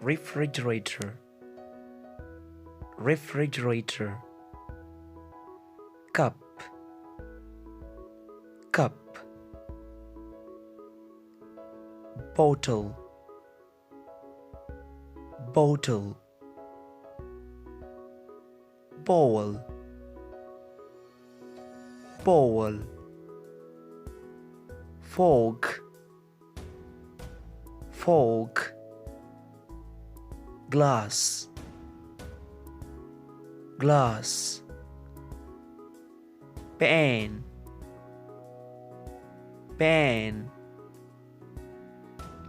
refrigerator, refrigerator. Cup, cup. Bottle, bottle. Bowl, bowl. Fork, fork. Glass, glass. Pen, pen.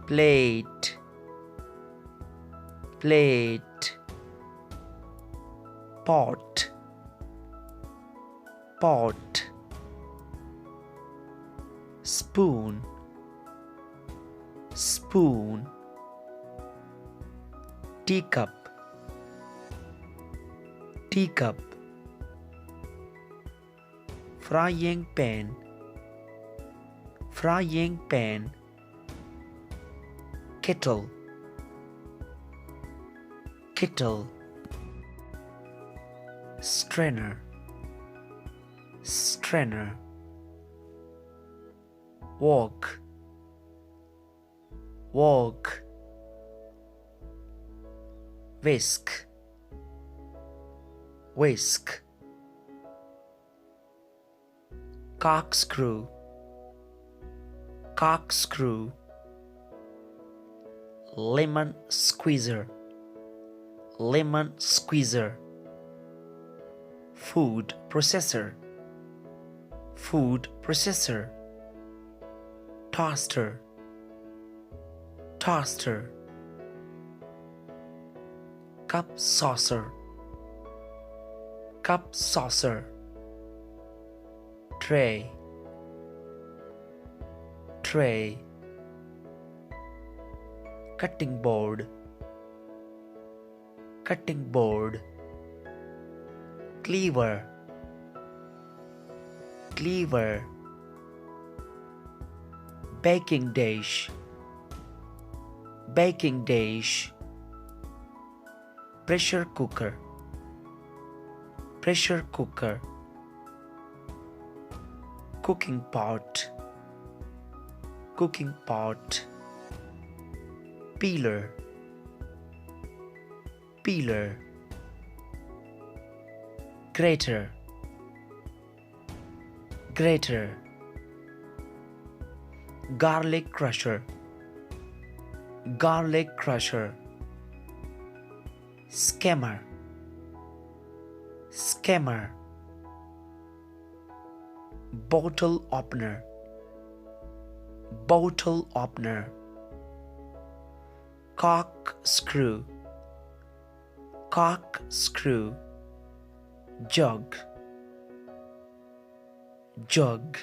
Plate, plate. Pot, pot. Spoon, spoon. Teacup, teacup. Frying pan, frying pan. Kettle, kettle. Strainer, strainer. Walk, walk. Whisk, whisk. Corkscrew, corkscrew. Lemon squeezer, lemon squeezer. Food processor, food processor. Toaster, toaster. Cup saucer, cup saucer. Tray, tray. Cutting board, cutting board. Cleaver, cleaver. Baking dish, baking dish. Pressure cooker, pressure cooker. Cooking pot, cooking pot. Peeler, peeler. Grater, grater. Garlic crusher, garlic crusher. Skimmer, skimmer. Bottle opener, bottle opener. Corkscrew, corkscrew. Jug, jug.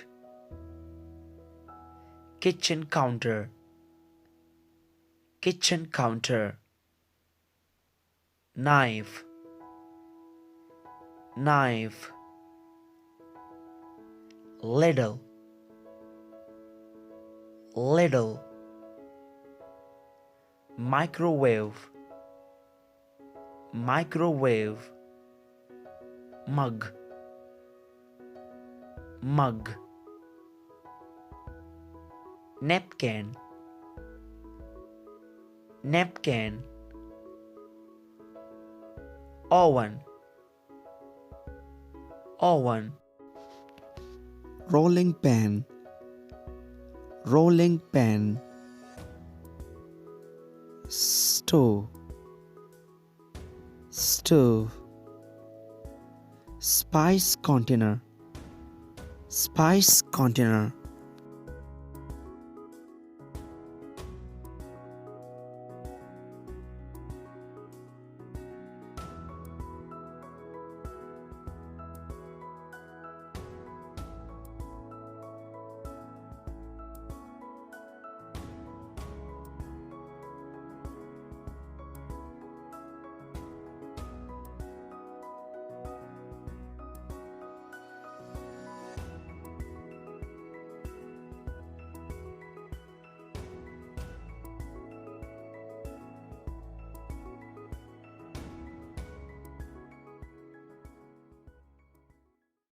Kitchen counter, kitchen counter. Knife, knife. Ladle, ladle. Microwave, microwave. Mug, mug. Napkin, napkin. Oven, oven. Rolling pan, rolling pan. Stove, stove. Spice container, spice container.